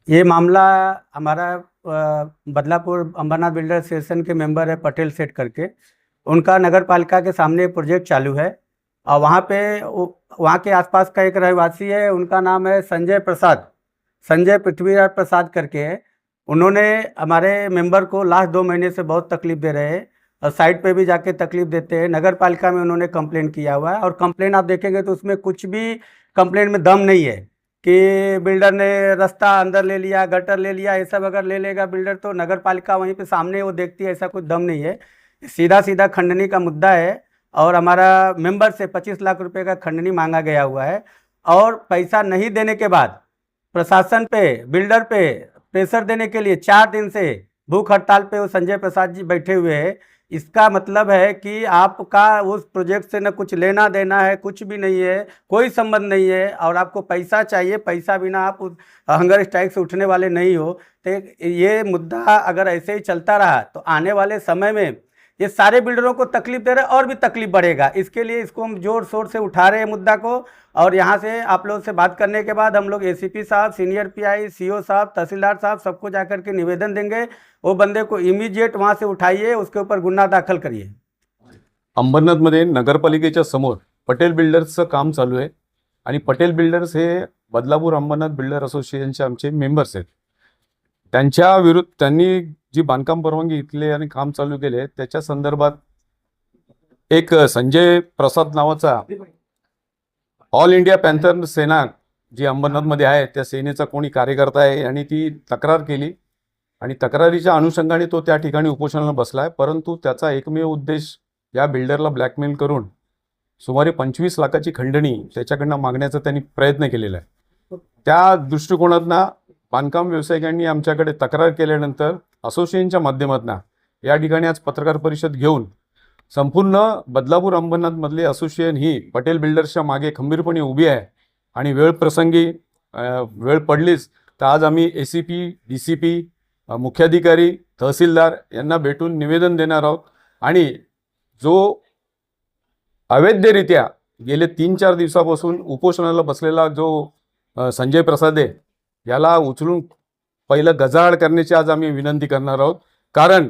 ये मामला हमारा बदलापुर अंबरनाथ बिल्डर एसोसिएशन के मेंबर है पटेल सेठ करके। उनका नगर पालिका के सामने प्रोजेक्ट चालू है और वहाँ पे वहाँ के आसपास का एक रहवासी है, उनका नाम है संजय प्रसाद, संजय पृथ्वीराज प्रसाद करके है। उन्होंने हमारे मेंबर को लास्ट 2 महीने से बहुत तकलीफ दे रहे हैं और साइड पे भी जाके तकलीफ देते हैं। नगर पालिका में उन्होंने कंप्लेन किया हुआ है और कंप्लेन आप देखेंगे तो उसमें कुछ भी कंप्लेन में दम नहीं है कि बिल्डर ने रास्ता अंदर ले लिया, गटर ले लिया। ये सब अगर ले लेगा बिल्डर तो नगर पालिका वहीं पे सामने वो देखती है, ऐसा कुछ दम नहीं है। सीधा सीधा खंडनी का मुद्दा है और हमारा मेंबर से 25 लाख रुपए का खंडनी मांगा गया हुआ है और पैसा नहीं देने के बाद प्रशासन पे, बिल्डर पे प्रेशर देने के लिए 4 दिन से भूख हड़ताल पे वो संजय प्रसाद जी बैठे हुए हैं। इसका मतलब है कि आपका उस प्रोजेक्ट से न कुछ लेना देना है, कुछ भी नहीं है, कोई संबंध नहीं है और आपको पैसा चाहिए। पैसा बिना आप उस हंगर स्ट्राइक से उठने वाले नहीं हो। तो ये मुद्दा अगर ऐसे ही चलता रहा तो आने वाले समय में ये सारे बिल्डरों को तकलीफ दे रहे हैं और भी तकलीफ बढ़ेगा। इसके लिए इसको हम जोर शोर से उठा रहे हैं मुद्दा को। और यहाँ से आप लोगों से बात करने के बाद हम लोग एसीपी साहब, सीनियर पीआई, सीओ साहब, तहसीलदार साहब सबको जाकर के निवेदन देंगे। वो बंदे को इमीडिएट वहाँ से उठाइए, उसके ऊपर गुन्हा दाखल करिए। अंबरनाथमध्ये नगरपालिकेच्या समोर पटेल बिल्डर्सचं काम चालू आहे आणि पटेल बिल्डर्स हे बदलापूर अंबरनाथ बिल्डर असोसिएशनचे आमचे मेंबर्स आहेत। त्यांच्या विरुद्ध त्यांनी जी बांधकाम परवानगी घेतली आणि काम चालू केले त्याच्या संदर्भात एक संजय प्रसाद नावाचा ऑल इंडिया पॅन्थर सेना जी अंबरनाथमध्ये आहे त्या सेनेचा कोणी कार्यकर्ता आहे आणि ती तक्रार केली आणि तक्रारीच्या अनुषंगाने तो त्या ठिकाणी उपोषणाला बसलाय। परंतु त्याचा एकमेव उद्देश या बिल्डरला ब्लॅकमेल करून सुमारे 25 लाखाची खंडणी त्याच्याकडनं मागण्याचा त्यांनी प्रयत्न केलेला आहे। त्या दृष्टिकोनातनं बांधकाम व्यावसायिकांनी आमच्याकडे तक्रार केल्यानंतर असोसिएशनच्या माध्यमातून या ठिकाणी आज पत्रकार परिषद घेऊन संपूर्ण बदलापूर अंबरनाथमधले असोसिएशन ही पटेल बिल्डर्सच्या मागे खंबीरपणे उभी आहे आणि वेळ प्रसंगी वेळ पडलीच तर आज आम्ही एसीपी, डीसीपी, मुख्याधिकारी, तहसीलदार यांना भेटून निवेदन देणार आहोत आणि जो अवैधरित्या गेले 3-4 दिवसापासून उपोषणाला बसलेला जो संजय प्रसाद आहे याला उचलून पहिलं गजाआड करण्याची आज आम्ही विनंती करणार आहोत। कारण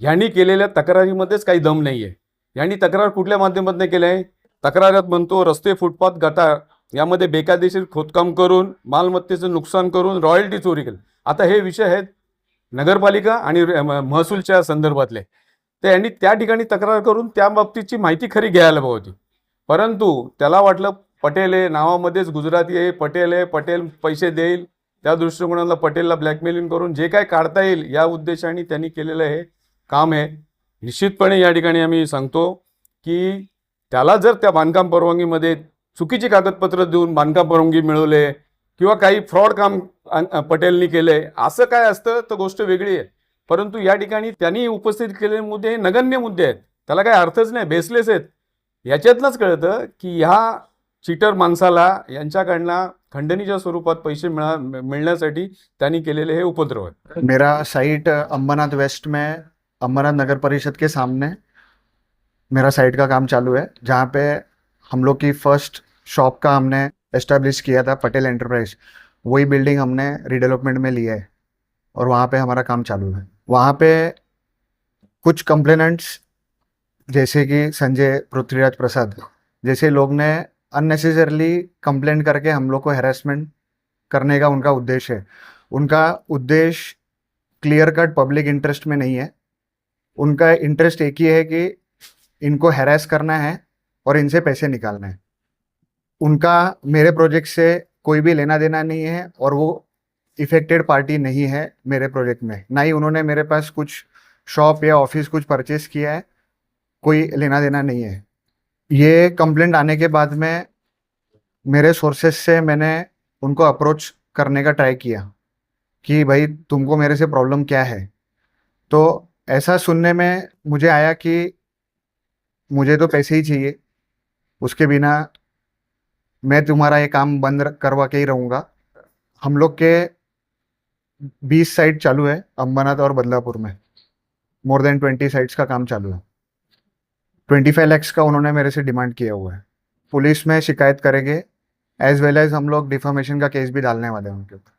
यांनी केलेल्या तक्रारीमध्येच काही दम नाही आहे। यांनी तक्रार कुठल्या माध्यमातून केली आहे? तक्रारात म्हणतो रस्ते, फुटपाथ, गटार यामध्ये बेकायदेशीर खोदकाम करून मालमत्तेचं नुकसान करून रॉयल्टी चोरी केली। आता हे विषय आहेत नगरपालिका आणि महसूलच्या संदर्भातले। तर यांनी त्या ठिकाणी तक्रार करून त्या बाबतीची माहिती खरी घ्यायला हवी होती। परंतु त्याला वाटलं पटेल आहे, नावामध्येच गुजराती आहे, पटेल पैसे देईल, त्या दृष्टिकोनाला पटेलला ब्लॅकमेलिंग करून जे काय काढता येईल या उद्देशाने त्यांनी केलेलं हे काम आहे। निश्चितपणे या ठिकाणी आम्ही सांगतो की त्याला जर त्या बांधकाम परवानगीमध्ये चुकीची कागदपत्र देऊन बांधकाम परवानगी मिळवले किंवा काही फ्रॉड काम पटेलनी केले असं काय असतं तर गोष्ट वेगळी आहे। परंतु या ठिकाणी त्यांनी उपस्थित केलेले मुद्दे हे नगण्य मुद्दे आहेत, त्याला काही अर्थच नाही, बेसलेस आहेत। याच्यातनंच कळतं की ह्या चीटर माणसाला यांच्याकडनं खंडणीच्या स्वरूपात पैसे मिळण्यासाठी त्यांनी केलेले हे उपद्रव आहेत। मेरा साइट अंबरनाथ वेस्ट में अंबरनाथ नगर परिषद के सामने मेरा साइट का काम चालू है, जहाँ पे हम लोग की फर्स्ट शॉप का हमने एस्टेब्लिश किया था पटेल एंटरप्राइज। वही बिल्डिंग हमने रीडेवलपमेंट में लिया है और वहाँ पे हमारा काम चालू है। वहाँ पे कुछ कंप्लेनेंट्स जैसे कि संजय पृथ्वीराज प्रसाद जैसे लोग ने अननेसेसरली कंप्लेंट करके हम लोग को हैरेसमेंट करने का उनका उद्देश्य है। उनका उद्देश्य क्लियर कट पब्लिक इंटरेस्ट में नहीं है। उनका इंटरेस्ट एक ही है कि इनको हैरेस करना है और इनसे पैसे निकालना है। उनका मेरे प्रोजेक्ट से कोई भी लेना देना नहीं है और वो इफेक्टेड पार्टी नहीं है मेरे प्रोजेक्ट में। ना ही उन्होंने मेरे पास कुछ शॉप या ऑफिस कुछ परचेस किया है, कोई लेना देना नहीं है। ये कंप्लेंट आने के बाद में मेरे सोर्सेस से मैंने उनको अप्रोच करने का ट्राई किया कि भाई तुमको मेरे से प्रॉब्लम क्या है। तो ऐसा सुनने में मुझे आया कि मुझे तो पैसे ही चाहिए, उसके बिना मैं तुम्हारा ये काम बंद करवा के ही रहूँगा। हम लोग के 20 साइट चालू है अंबरनाथ और बदलापुर में, मोर देन 20 साइट्स का काम चालू है। 25 lakhs का उन्होंने मेरे से डिमांड किया हुआ है। पुलिस में शिकायत करेंगे, एज वेल एज हम लोग डिफामेशन का केस भी डालने वाले हैं उनके ऊपर।